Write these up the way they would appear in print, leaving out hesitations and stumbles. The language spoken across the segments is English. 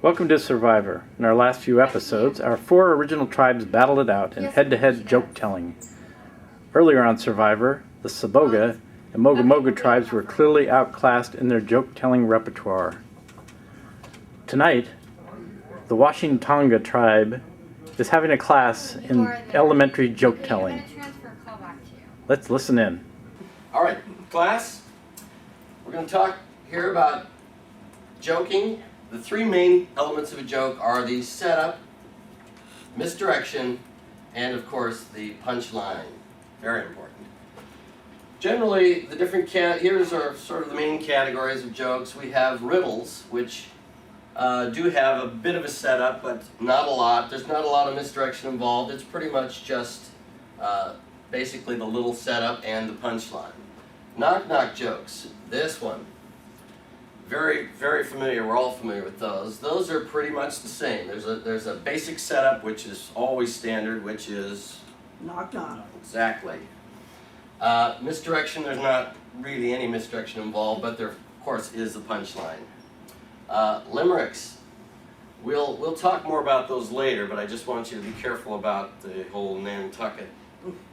Welcome to Survivor. In our last few episodes, our 4 original tribes battled it out in head-to-head joke-telling. Earlier on Survivor, the Saboga and Moga Moga tribes were clearly outclassed in their joke-telling repertoire. Tonight, the Washingtonga tribe is having a class in elementary joke-telling. Let's listen in. All right, class, we're going to talk here about joking. The 3 main elements of a joke are the setup, misdirection, and of course the punchline. Very important. Generally, the different here's our sort of the main categories of jokes. We have riddles, which do have a bit of a setup, but not a lot. There's not a lot of misdirection involved. It's pretty much just basically the little setup and the punchline. Knock-knock jokes. This one. Very, very familiar. We're all familiar with those. Those are pretty much the same. There's a basic setup, which is always standard, which is knock knock. Exactly. Misdirection. There's not really any misdirection involved, but there, of course, is the punchline. Limericks. We'll talk more about those later, but I just want you to be careful about the whole Nantucket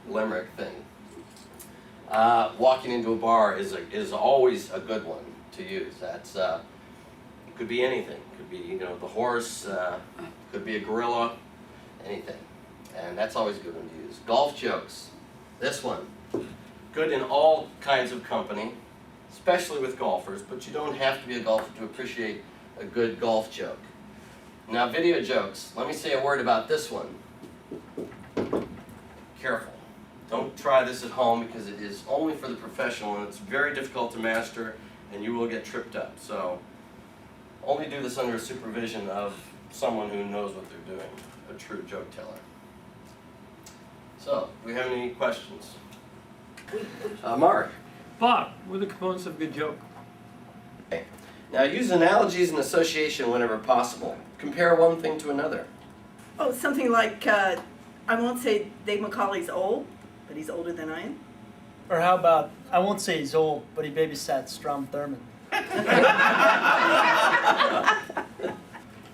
limerick thing. Walking into a bar is always a good one to use. That's could be anything. Could be the horse. Could be a gorilla. Anything, and that's always a good one to use. Golf jokes. This one, good in all kinds of company, especially with golfers. But you don't have to be a golfer to appreciate a good golf joke. Now, video jokes. Let me say a word about this one. Careful. Don't try this at home because it is only for the professional and it's very difficult to master and you will get tripped up. So only do this under supervision of someone who knows what they're doing, a true joke teller. So, do we have any questions? Mark. Bob, what are the components of a good joke? Okay. Now use analogies and association whenever possible. Compare one thing to another. Oh, something like, I won't say Dave McCauley's old, but he's older than I am. Or how about, I won't say he's old, but he babysat Strom Thurmond.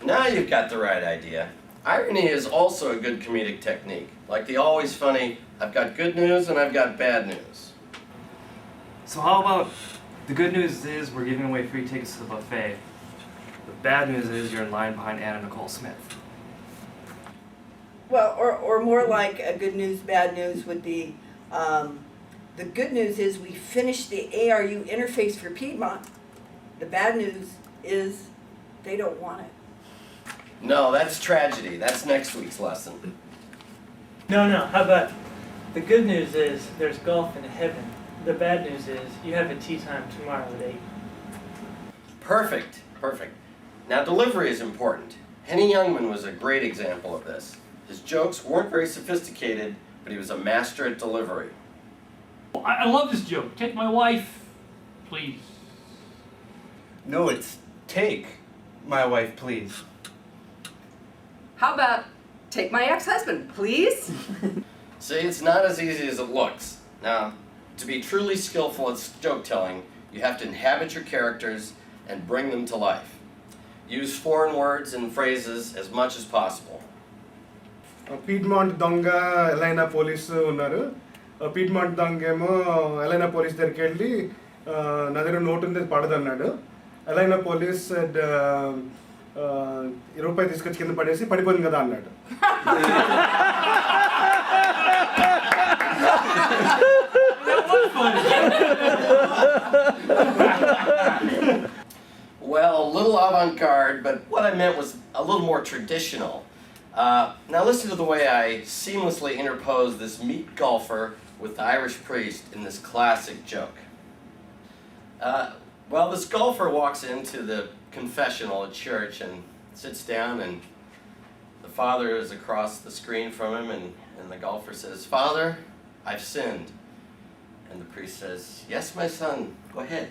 Now you've got the right idea. Irony is also a good comedic technique. Like the always funny, I've got good news and I've got bad news. So how about, the good news is we're giving away free tickets to the buffet. The bad news is you're in line behind Anna Nicole Smith. Well, or more like a good news, bad news would be, the good news is we finished the ARU interface for Piedmont. The bad news is they don't want it. No, that's tragedy. That's next week's lesson. No, how about, the good news is there's golf in heaven. The bad news is you have a tea time tomorrow at 8. Perfect. Now delivery is important. Henny Youngman was a great example of this. His jokes weren't very sophisticated, but he was a master at delivery. I love this joke. Take my wife, please. No, it's take my wife, please. How about take my ex-husband, please? See, it's not as easy as it looks. Now, to be truly skillful at joke telling, you have to inhabit your characters and bring them to life. Use foreign words and phrases as much as possible. Piedmont దొంగ ఎలైనా police ఉన్నారు. Piedmont దొంగ ఏమో ఎలైనా police దగ్గరికి వెళ్ళి నా దగ్గర note ఉంది పడదన్నాడు. ఎలైనా police రూపాయి తీసుకొచ్చి కింద పడేసి పడిపోయింది కదా అన్నాడు. Well, a little avant-garde, but what I meant was a little more traditional. Now listen to the way I seamlessly interpose this meat golfer with the Irish priest in this classic joke. Well, this golfer walks into the confessional at church and sits down, and the father is across the screen from him, and the golfer says, "Father, I've sinned." And the priest says, "Yes, my son, go ahead."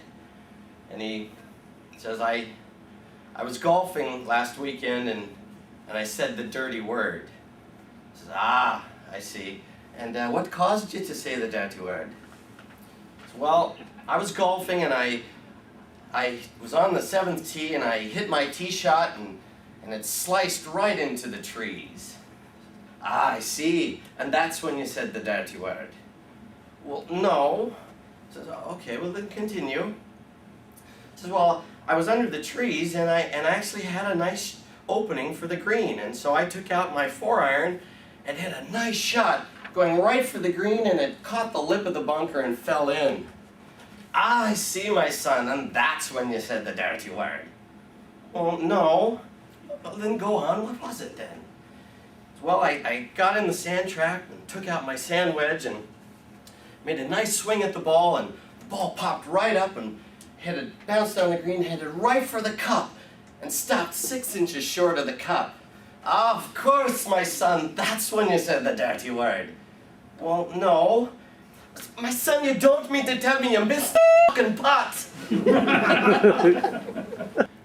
And he says, I was golfing last weekend and I said the dirty word. He says, "Ah, I see. And what caused you to say the dirty word?" Says, "Well, I was golfing and I was on the 7th tee and I hit my tee shot and and it sliced right into the trees. Ah, I see. And that's when you said the dirty word. Well, no. Says, okay, well then continue. Says, well, I was under the trees and I actually had a nice opening for the green, and so I took out my 4-iron and hit a nice shot going right for the green, and it caught the lip of the bunker and fell in. Ah, I see, my son, and that's when you said the dirty word. Well, no. Well, then go on. What was it then? Well, I got in the sand trap and took out my sand wedge and made a nice swing at the ball, and the ball popped right up and bounced down the green, headed right for the cup, and stopped 6 inches short of the cup. Of course, my son, that's when you said the dirty word. Well, no. My son, you don't mean to tell me you missed the fucking putt.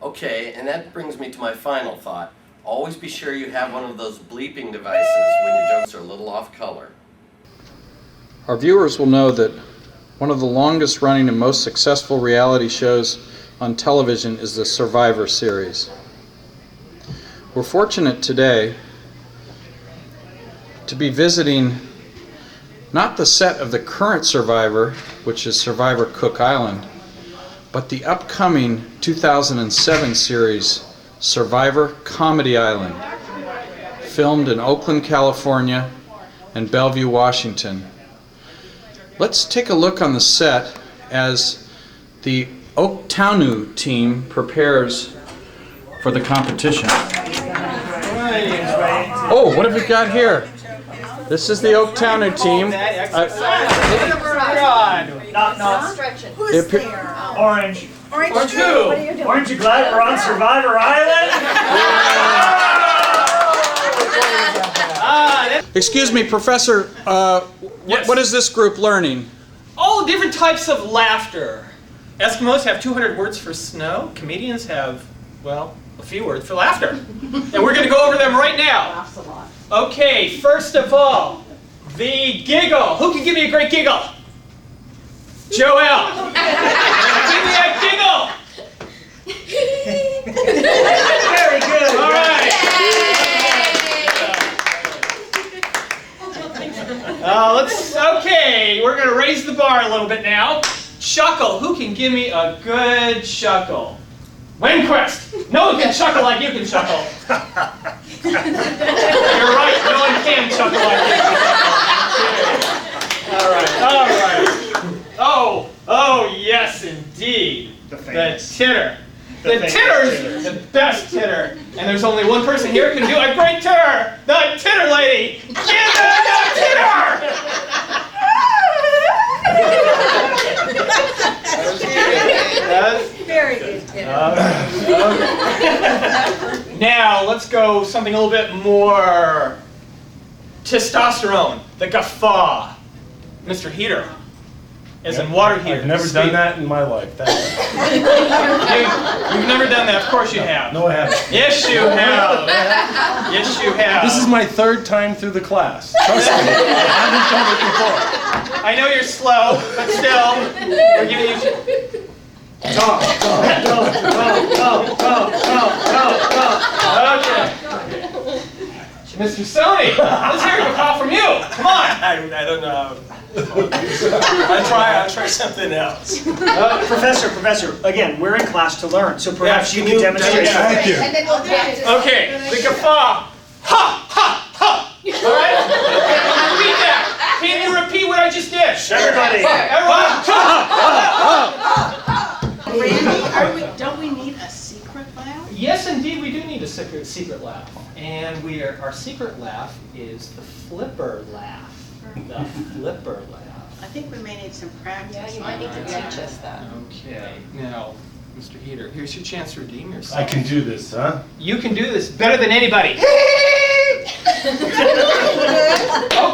Okay, and that brings me to my final thought. Always be sure you have one of those bleeping devices when your jokes are a little off color. Our viewers will know that one of the longest running and most successful reality shows on television is the Survivor series. We're fortunate today to be visiting not the set of the current Survivor, which is Survivor Cook Island, but the upcoming 2007 series, Survivor Comedy Island, filmed in Oakland, California and Bellevue, Washington. Let's take a look on the set as the Oaktown team prepares for the competition. Oh, what have we got here? This is the Oaktown team. Who's there? Orange. Orange who? Aren't you glad we're on Survivor Island? Excuse me, Professor, Yes. what is this group learning? All different types of laughter. Eskimos have 200 words for snow. Comedians have, well, a few words for laughter. And we're going to go over them right now. Okay, first of all, the giggle. Who can give me a great giggle? Joel. Give me a giggle. Very good. All right. Okay, we're going to raise the bar a little bit now. Chuckle. Who can give me a good chuckle? Winquist. No one can chuckle like you can chuckle. You're right. No one can chuckle like you can chuckle. All right. All right. Oh, yes, indeed. The titter. The titter is the best titter. And there's only one person here who can do a great titter. The titter lady. Give them the titter. Very good. Now, let's go something a little bit more testosterone. The guffaw. Mr. Heater. As in water heater. I've never done that in my life. You've never done that. Of course you have. No, I haven't. Yes, you have. Yes, you have. This is my 3rd time through the class. Trust me, I haven't done it before. I know you're slow, but still, we're giving you... Okay. Mr. Sony, let's hear a guffaw from you. Come on. I don't know. I'll try something else. Professor, again, we're in class to learn, so perhaps you can demonstrate. Thank you. Okay, the guffaw. Ha, ha, ha. All right? Repeat that. Can you repeat what I just did? Everybody. Randy, don't we need a secret laugh? Yes, indeed, we do need a secret laugh. And our secret laugh is the flipper laugh. The flipper laugh. I think we may need some practice. Yeah, you might need to teach us that. Okay, now, Mr. Heater, here's your chance to redeem yourself. I can do this, huh? You can do this better than anybody.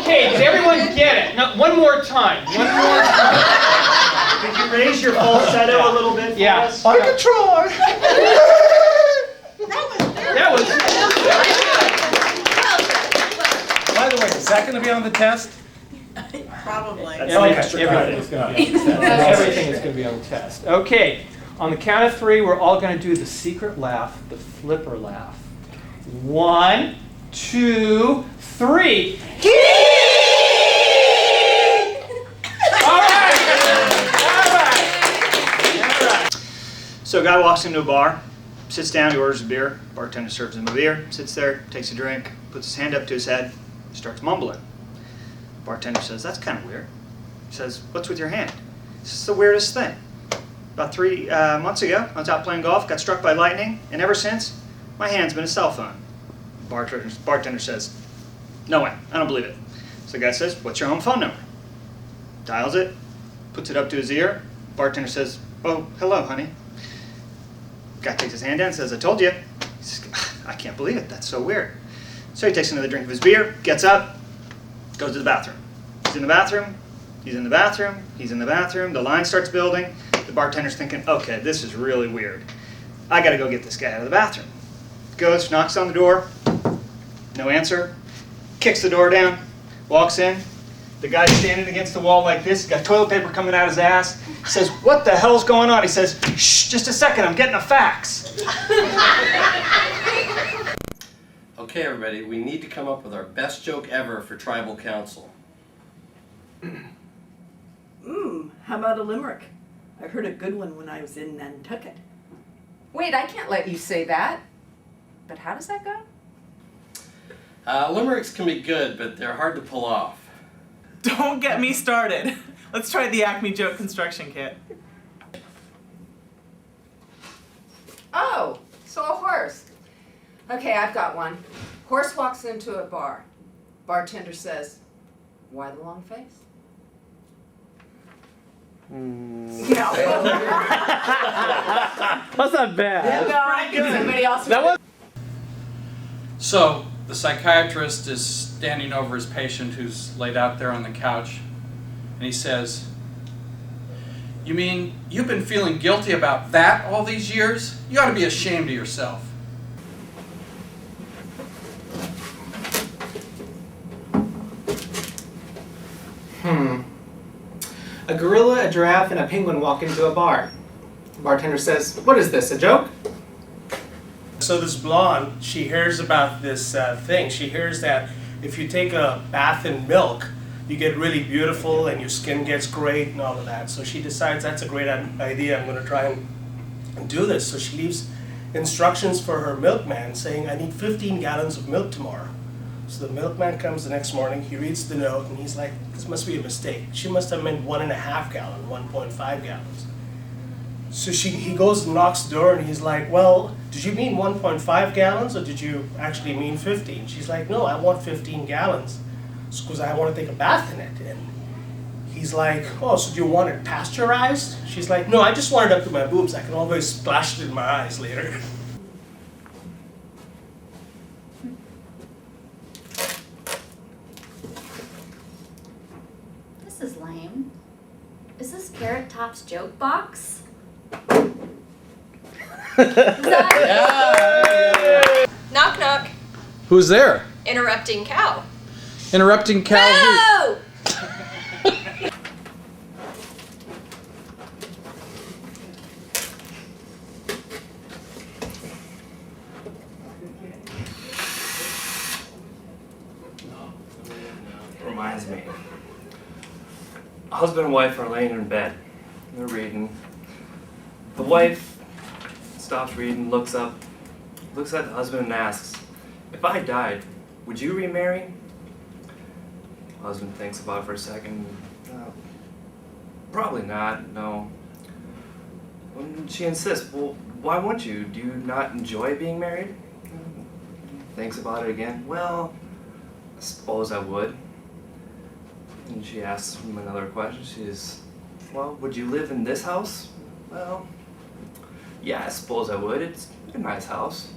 Okay, did everyone get it? No, one more time. One more time. Could you raise your falsetto a little bit for us? I can try. That was By the way, is that going to be on the test? Probably. That's Okay. extra Everything's credit. Everything is going to be on the test. Okay, on the count of 3, we're all going to do the secret laugh, the flipper laugh. 1, 2, 3. All right. So a guy walks into a bar, sits down, he orders a beer. Bartender serves him a beer, sits there, takes a drink, puts his hand up to his head, starts mumbling. Bartender says, "That's kind of weird." He says, "What's with your hand?" This is the weirdest thing. About 3 months ago, I was out playing golf, got struck by lightning, and ever since, my hand's been a cell phone. Bartender says, "No way, I don't believe it." So the guy says, "What's your home phone number?" Dials it, puts it up to his ear. Bartender says, "Oh, hello, honey." Guy takes his hand down and says, "I told you." He says, "I can't believe it, that's so weird." So he takes another drink of his beer, gets up, goes to the bathroom. He's in the bathroom, he's in the bathroom, he's in the bathroom, the line starts building. The bartender's thinking, okay, this is really weird. I gotta go get this guy out of the bathroom. Goes, knocks on the door, no answer, kicks the door down, walks in. The guy's standing against the wall like this, he's got toilet paper coming out his ass. He says, "What the hell's going on?" He says, "Shh, just a second, I'm getting a fax." Okay, everybody, we need to come up with our best joke ever for tribal council. How about a limerick? I heard a good one when I was in Nantucket. Wait, I can't let you say that. But how does that go? Limericks can be good, but they're hard to pull off. Don't get me started. Let's try the Acme joke construction kit. Oh, so a horse. Okay, I've got one. Horse walks into a bar. Bartender says, "Why the long face?" No. That's not bad. Somebody else. That was. So the psychiatrist is standing over his patient who's laid out there on the couch, and he says, "You mean you've been feeling guilty about that all these years? You ought to be ashamed of yourself." A gorilla, a giraffe, and a penguin walk into a bar. The bartender says, "What is this, a joke?" So this blonde, she hears about this thing. She hears that if you take a bath in milk, you get really beautiful and your skin gets great and all of that. So she decides that's a great idea. I'm going to try and do this. So she leaves instructions for her milkman saying, "I need 15 gallons of milk tomorrow." So the milkman comes the next morning, he reads the note, and he's like, "This must be a mistake. She must have meant 1.5 gallons, 1.5 gallons. So he goes and knocks the door, and he's like, "Well, did you mean 1.5 gallons, or did you actually mean 15? She's like, "No, I want 15 gallons, because I want to take a bath in it." And he's like, "Oh, so do you want it pasteurized?" She's like, "No, I just want it up to my boobs. I can always splash it in my eyes later." This is lame. Is this Carrot Top's joke box? Knock knock. Who's there? Interrupting cow. Interrupting cow. No! Reminds me. A husband and wife are laying in bed. They're reading. The wife stops reading, looks up, looks at the husband and asks, "If I died, would you remarry?" The husband thinks about it for a second. Probably not, no. And she insists, "Well, why won't you? Do you not enjoy being married?" Thinks about it again. "Well, I suppose I would." And she asks him another question. She says, "Well, would you live in this house?" "Well, yeah, I suppose I would. It's a nice house."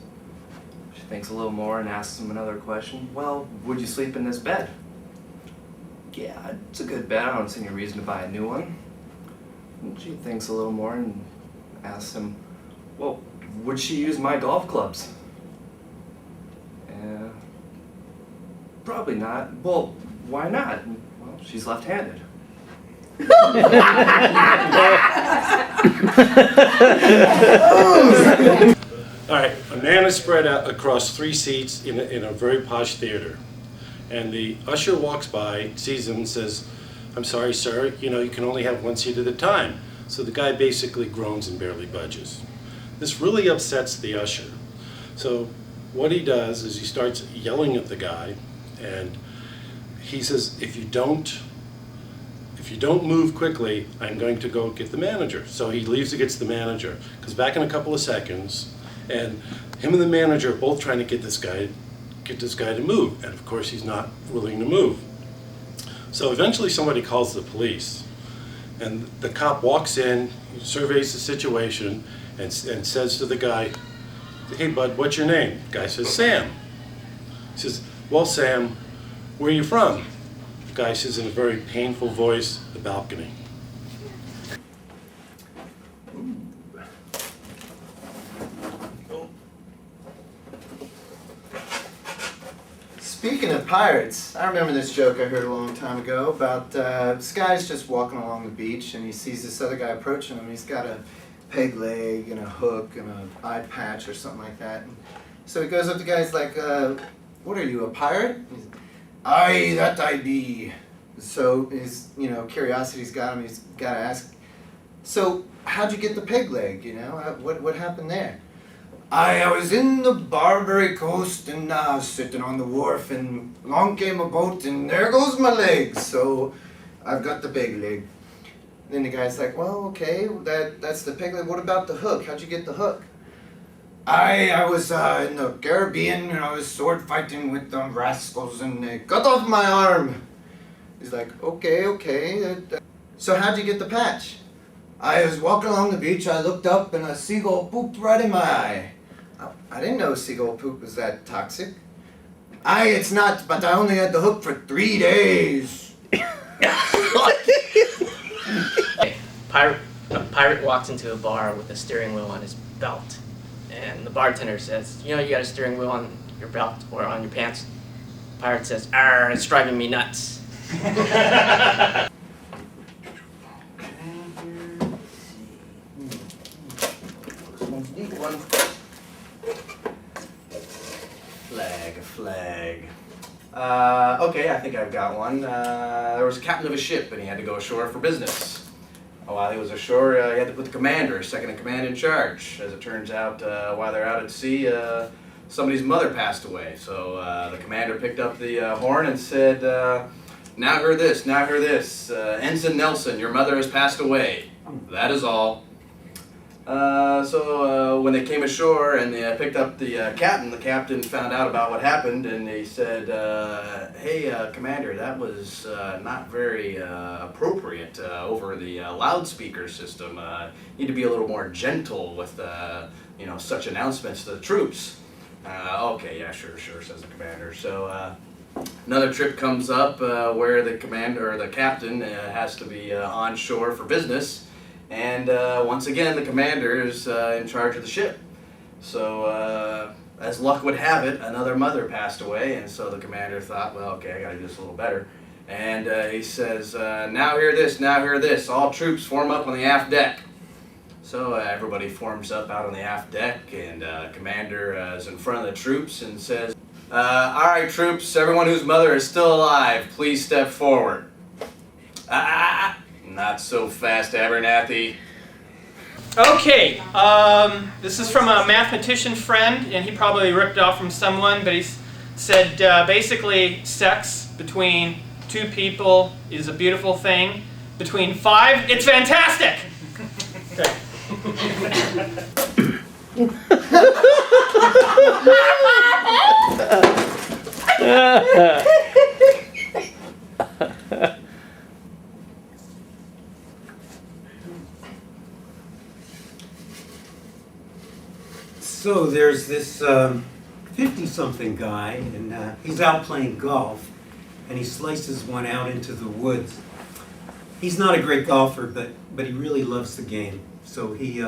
She thinks a little more and asks him another question. "Well, would you sleep in this bed?" "Yeah, it's a good bed. I don't see any reason to buy a new one." And she thinks a little more and asks him, "Well, would she use my golf clubs?" "Probably not." "Well, why not?" "Well, she's left-handed." All right, a man is spread out across 3 seats in a very posh theater. And the usher walks by, sees him and says, "I'm sorry, sir, you can only have 1 seat at a time." So the guy basically groans and barely budges. This really upsets the usher. So what he does is he starts yelling at the guy, and he says, if you don't move quickly, I'm going to go get the manager. So he leaves and gets the manager, comes back in a couple of seconds, and him and the manager are both trying to get this guy to move, and of course he's not willing to move. So eventually somebody calls the police, and the cop walks in, surveys the situation, and says to the guy, "Hey bud, what's your name?" The guy says, "Sam." He says, "Well, Sam, where are you from?" The guy says in a very painful voice, "The balcony." Speaking of pirates, I remember this joke I heard a long time ago about this guy's just walking along the beach and he sees this other guy approaching him. He's got a peg leg and a hook and an eye patch or something like that. And so he goes up to the guy, he's like, "What are you, a pirate?" He's, "Aye, that I be." So his, curiosity's got him, he's got to ask, "So how'd you get the peg leg, what happened there?" I was in the Barbary Coast and I was sitting on the wharf and along came a boat and there goes my leg, so I've got the peg leg. Then the guy's like, "Well, okay, that's the peg leg. What about the hook? How'd you get the hook?" I was in the Caribbean and I was sword fighting with them rascals and they cut off my arm. He's like, okay. So how'd you get the patch?" I was walking along the beach, I looked up and a seagull pooped right in my eye. I didn't know seagull poop was that toxic. Aye, it's not, but I only had the hook for 3 days. A pirate walks into a bar with a steering wheel on his belt. And the bartender says, "You got a steering wheel on your belt or on your pants?" The pirate says, "Arr, it's driving me nuts." Flag. Okay, I think I've got one. There was a captain of a ship and he had to go ashore for business. While he was ashore, he had to put the commander, second in command, in charge. As it turns out, while they're out at sea, somebody's mother passed away. So the commander picked up the horn and said, now hear this, Ensign Nelson, your mother has passed away. That is all. So when they came ashore and they picked up the captain found out about what happened and he said, "Hey, Commander, that was not very appropriate over the loudspeaker system. Need to be a little more gentle with such announcements to the troops." Okay, yeah, sure, says the commander. So another trip comes up where the commander or the captain has to be on shore for business. And once again, the commander is in charge of the ship. So as luck would have it, another mother passed away, and so the commander thought, well, okay, I gotta do this a little better. And he says, now hear this, all troops form up on the aft deck. So everybody forms up out on the aft deck, and commander is in front of the troops and says, all right, troops, everyone whose mother is still alive, please step forward. Not so fast, Abernathy. Okay, this is from a mathematician friend, and he probably ripped off from someone, but he said basically sex between 2 people is a beautiful thing. Between 5, it's fantastic! Okay. So there's this 50-something guy, and he's out playing golf, and he slices one out into the woods. He's not a great golfer, but he really loves the game. So he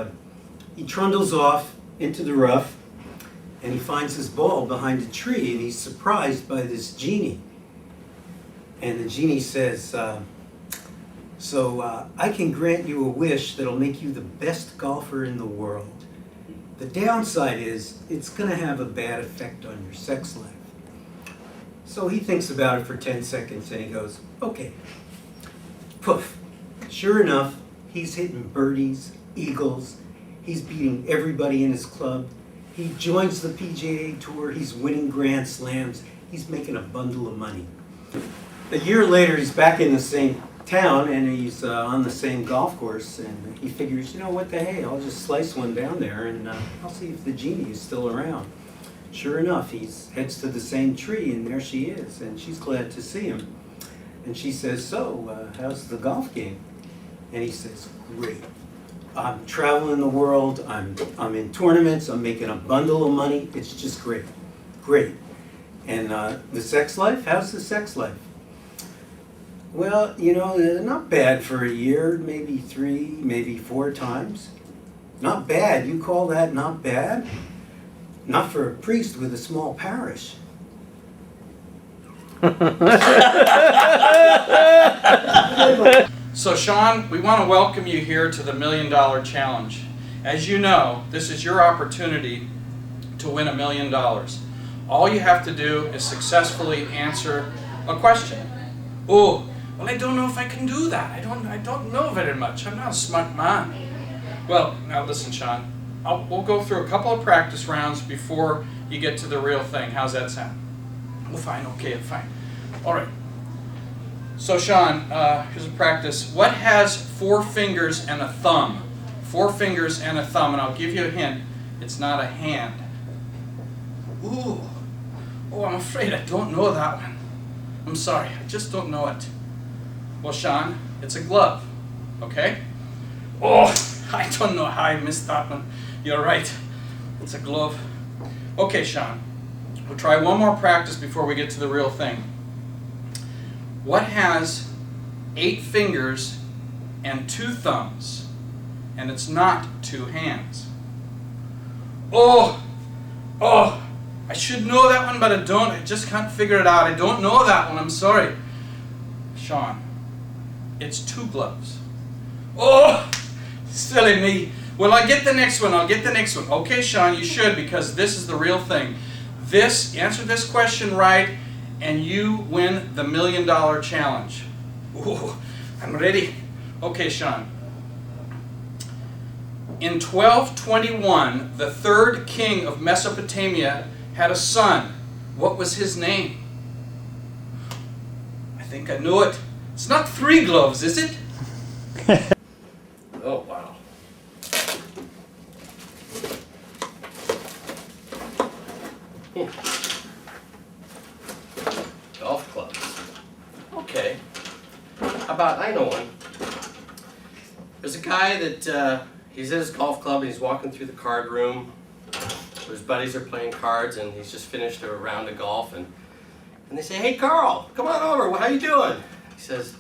trundles off into the rough, and he finds his ball behind a tree, and he's surprised by this genie. And the genie says, I can grant you a wish that'll make you the best golfer in the world. The downside is it's going to have a bad effect on your sex life. So he thinks about it for 10 seconds and he goes, okay. Poof. Sure enough, he's hitting birdies, eagles. He's beating everybody in his club. He joins the PGA Tour. He's winning Grand Slams. He's making a bundle of money. A year later, he's back in the same town and he's on the same golf course, and he figures, you know what the hey, I'll just slice one down there and I'll see if the genie is still around. Sure enough, he heads to the same tree and there she is, and she's glad to see him. And she says, so, how's the golf game? And he says, great. I'm traveling the world, I'm in tournaments, I'm making a bundle of money, it's just great, great. And the sex life, how's the sex life? Well, you know, not bad for a year, maybe 3, maybe 4 times. Not bad, you call that not bad? Not for a priest with a small parish. So Sean, we want to welcome you here to the $1 Million Challenge. As you know, this is your opportunity to win $1 million. All you have to do is successfully answer a question. Oh, well, I don't know if I can do that. I don't know very much. I'm not a smart man. Well, now listen, Sean. We'll go through a couple of practice rounds before you get to the real thing. How's that sound? Well, fine. Okay, fine. All right. So, Sean, here's a practice. What has 4 fingers and a thumb? 4 fingers and a thumb, and I'll give you a hint. It's not a hand. Ooh. Oh, I'm afraid I don't know that one. I'm sorry. I just don't know it. Well, Sean, it's a glove. Okay? Oh, I don't know how I missed that one. You're right. It's a glove. Okay, Sean. We'll try one more practice before we get to the real thing. What has 8 fingers and 2 thumbs, and it's not 2 hands? Oh, I should know that one, but I don't. I just can't figure it out. I don't know that one. I'm sorry. Sean, it's 2 gloves. Oh, silly me. Well, I'll get the next one. Okay, Sean, you should, because this is the real thing. Answer this question right, and you win the $1 Million Challenge. Ooh, I'm ready. Okay, Sean. In 1221, the 3rd king of Mesopotamia had a son. What was his name? I think I know it. It's not 3 gloves, is it? Oh, wow. Golf clubs. Okay. How about, I know one. There's a guy that, he's at his golf club and he's walking through the card room where his buddies are playing cards, and he's just finished a round of golf, and they say, hey Carl, come on over, how you doing? He says,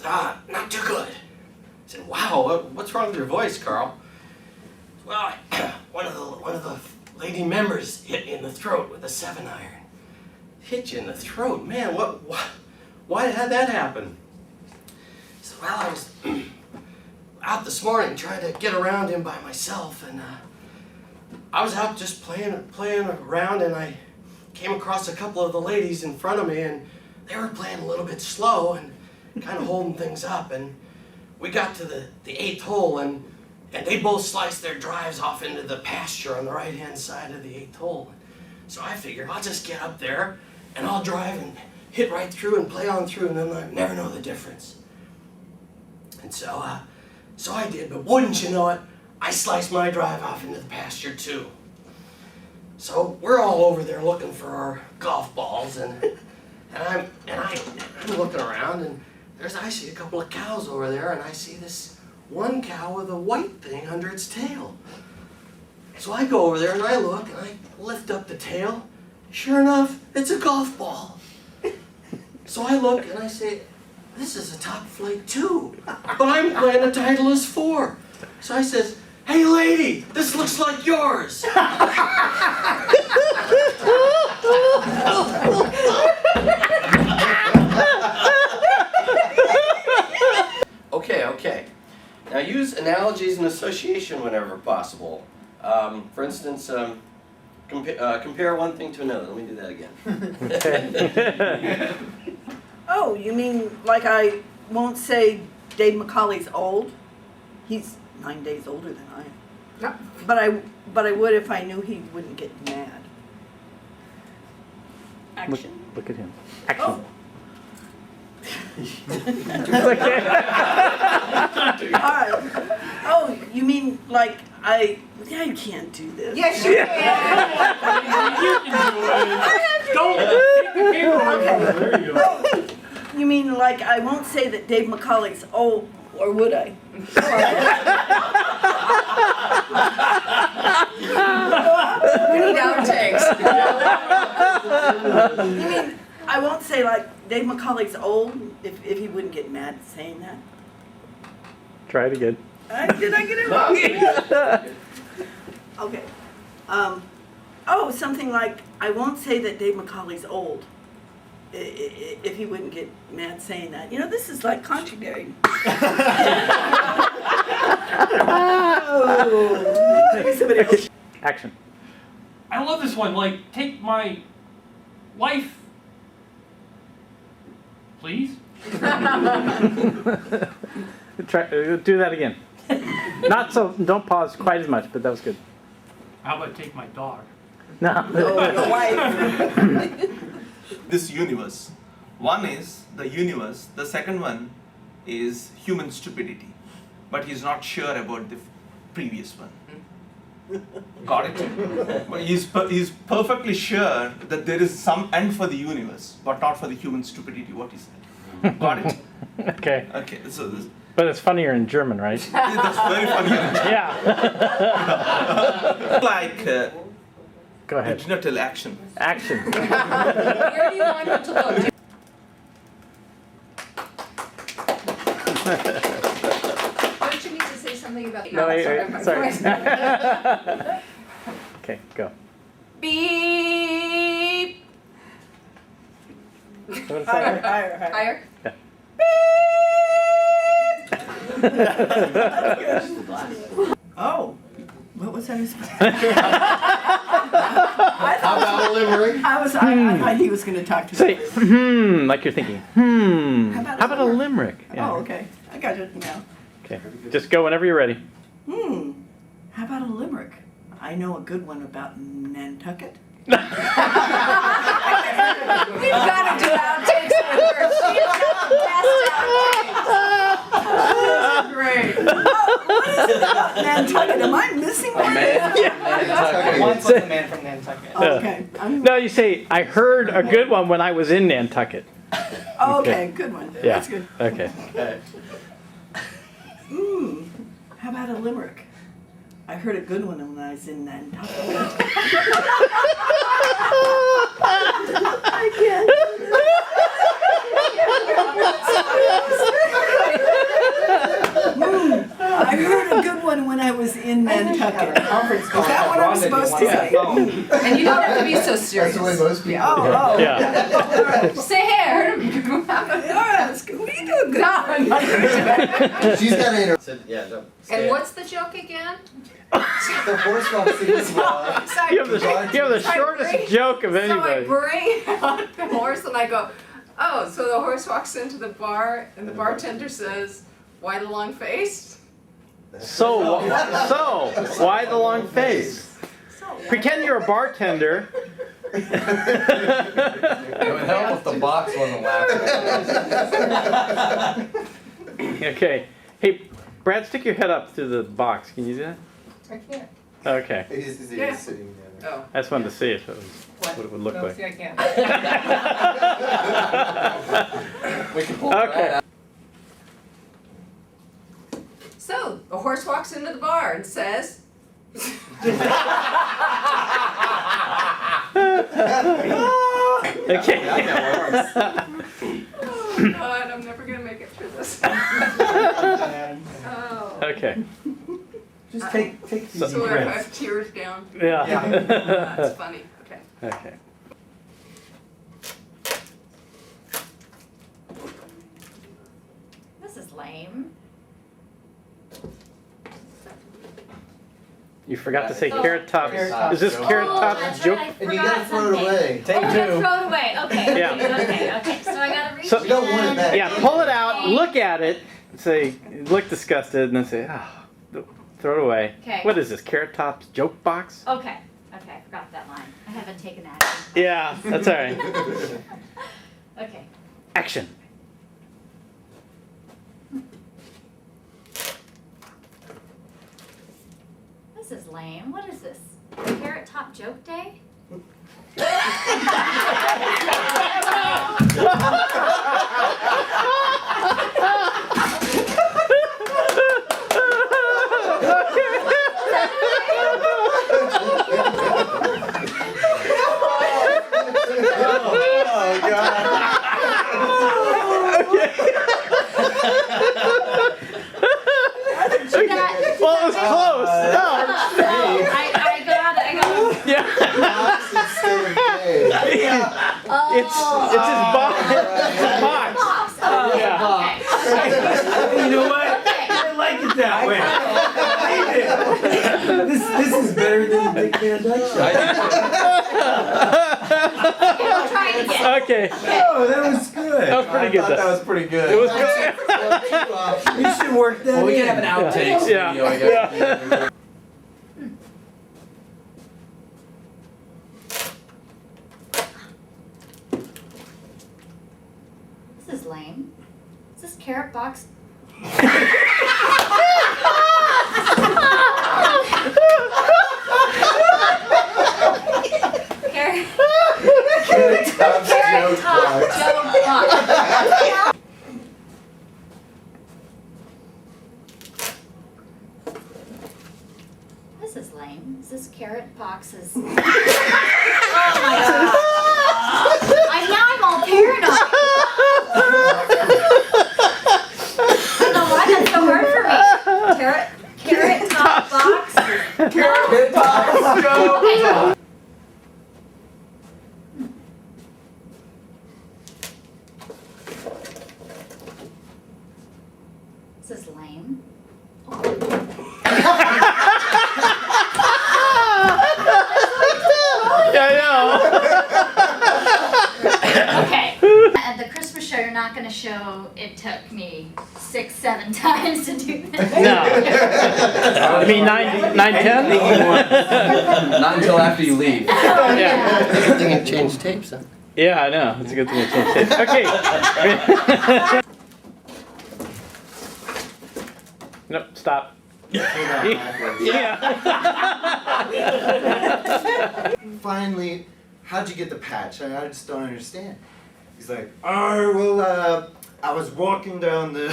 not too good. I said, wow, what's wrong with your voice, Carl? Well, one of the lady members hit me in the throat with a 7-iron. Hit you in the throat, man, why had that happen? He said, well, I was out this morning trying to get around him by myself, and I was out just playing around, and I came across a couple of the ladies in front of me, and they were playing a little bit slow and kind of holding things up, and we got to the 8th hole, and they both sliced their drives off into the pasture on the right-hand side of the 8th hole. So I figured I'll just get up there, and I'll drive and hit right through and play on through, and then I'll never know the difference. And so I did, but wouldn't you know it, I sliced my drive off into the pasture too. So we're all over there looking for our golf balls, and I'm looking around, and I see a couple of cows over there, and I see this one cow with a white thing under its tail. So I go over there and I look, and I lift up the tail. Sure enough, it's a golf ball. So I look and I say, this is a top flight 2, but I'm playing a Titleist 4. So I says, hey lady, this looks like yours. Okay. Now use analogies and association whenever possible. For instance, compare one thing to another. Let me do that again. Oh, you mean like I won't say Dave McCauley's old? He's 9 days older than I am. No. But I would if I knew he wouldn't get mad. Action. Look at him. Action. Oh. Alright. Oh, you mean like I can't do this. Yes, you can. Don't take the paper. There you go. You mean like I won't say that Dave McCauley's old, or would I? We need outtakes. You mean I won't say like Dave McCauley's old if he wouldn't get mad saying that? Try it again. Did I get it wrong? Okay. Oh, something like I won't say that Dave McCauley's old if he wouldn't get mad saying that. You know, this is like contradicting. Okay. Action. I love this one. Like, take my wife, please. Try, do that again. Not so. Don't pause quite as much, but that was good. How about take my dog? No. Your wife. This universe. One is the universe, the second one is human stupidity. But he's not sure about the previous one. Got it? But he's perfectly sure that there is some end for the universe, but not for the human stupidity, what he said. Got it? Okay. Okay, so this. But it's funnier in German, right? Yeah, that's very funny. Yeah. Like. Go ahead. You did not tell action. Action. Where do you want him to look? Don't you need to say something about? No, wait, sorry. Voice. Okay, go. Beep. Higher. Higher. Yeah. Oh, what was that? How about a limerick? I thought he was going to talk to Say, me. like you're thinking. How about a limerick? Yeah. Oh, okay. I got it now. Okay. Just go whenever you're ready. How about a limerick? I know a good one about Nantucket. We've got to do outtakes with her. She's got the best outtakes. Great. What is it about Nantucket? Am I missing one? Once was the man from Nantucket. Okay. No, you say, I heard a good one when I was in Nantucket. Oh, okay. Good one. Yeah. That's good. Okay. How about a limerick? I heard a good one when I was in Nantucket. I can't. I heard a good one when I was in Nantucket. Is that what I'm supposed to say? And you don't have to be so serious. That's the way most people Oh. Yeah. Say, hey, I heard him. What are you doing? No, I'm not going to do it. She's got to Yeah, no. And what's the joke again? the horse walks in So I You have the shortest bring- joke of So I anybody. bring out the horse and I go, oh, so the horse walks into the bar and the bartender says, why the long face? So, why the long face? Pretend you're a bartender. It would help if the box wasn't laughing. Okay. Hey, Brad, stick your head up through the box. Can you do that? I can't. Okay. He's Yeah. sitting there. Oh. I just wanted to see if it was, what it would look like. See, I can't. We can pull Okay. that out. So, a horse walks into the bar and says, Okay. oh God, I'm never going to make it through this. Oh. Okay. Just take So these I breaths. have tears down. Yeah. That's funny. Okay. Okay. This is lame. You forgot to say Oh, Carrot Top's. Carrot Top's Is this joke. Carrot Oh, Top's that's joke? right, I And you forgot gotta throw it something. away. Take I gotta two. throw it away. Okay. Yeah. Okay. So I gotta reach So- in. You don't want it back. Yeah, pull it out, look at it, and say, look disgusted, and then say, throw it away. Okay. What is this, Carrot Top's joke box? Okay. Okay, I forgot that line. I haven't taken action. Yeah, that's all right. Okay. Action. This is lame. What is this? Carrot Top joke day? Oh, God. Well, it was close. No. I got it. Yeah. It's his box. Yeah. You know what? I like it that way. I like it. This is better than the Dick Van Dyke We'll try it again. Okay. Oh, that was good. That was pretty good. That was pretty good. It was good. You should work that in. We can have an outtakes Yeah. video, I guess. Yeah. This is lame. Is this carrot box? Carrot. Carrot Top's Carrot joke Top box. joke box. This is lame. Is this carrot boxes? Oh my god. Now I'm all paranoid. I don't know why that's so hard for me. Carrot top box. Carrot Top's joke. Okay. This is lame. Yeah, I know. Okay. At the Christmas show, you're not going to show it took me 6-7 times to do this. No. I mean 9, 10? Not until after you leave. Yeah. Good thing it changed tapes, huh? Yeah, I know. It's a good thing I changed it. Okay. Nope, stop. Yeah. Finally, how'd you get the patch? I just don't understand. He's like, well, I was walking down the.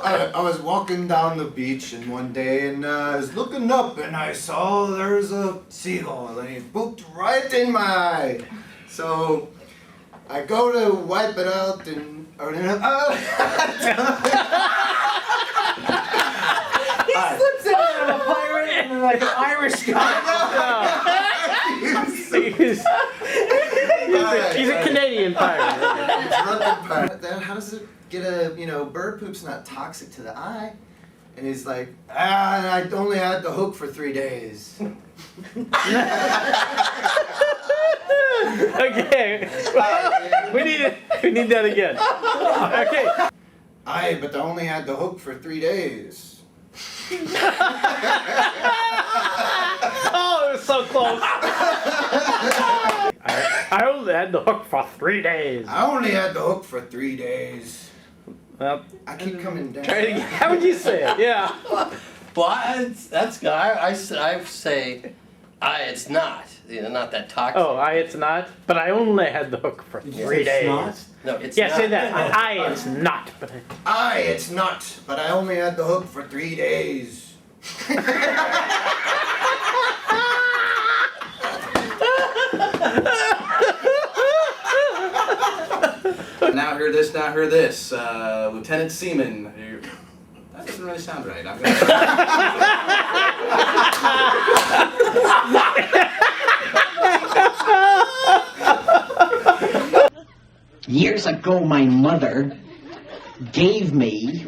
I was walking down the beach and one day and I was looking up and I saw there's a seagull and he booped right in my eye. So I go to wipe it out and. He slips in as a pirate and like an Irish guy. He's a Canadian pirate. Drunken pirate. Then how does it get bird poop's not toxic to the eye? And he's like, I only had the hook for 3 days. Okay. We need that again. Okay. Aye, but I only had the hook for 3 days. Oh, it was so close. I only had the hook for 3 days. I only had the hook for 3 days. Well, I keep coming down. try it again. How would you say it? Yeah. Well, that's good. I say, it's not. Not that toxic. Oh, it's not. But I only had the hook for 3 days. Not? No, it's yeah, not. say that. It's not. But It's not. But I only had the hook for 3 days. Now hear this, now hear this. Lieutenant Seaman. That doesn't really sound right. I'm Years ago, my mother gave me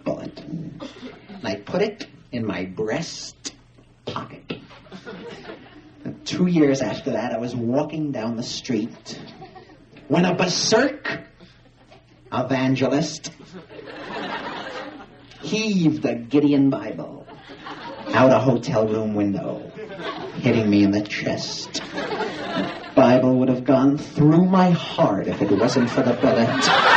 bullet. And I put it in my breast pocket. And 2 years after that, I was walking down the street when a berserk evangelist heaved a Gideon Bible out a hotel room window, hitting me in the chest. The Bible would have gone through my heart if it wasn't for the bullet.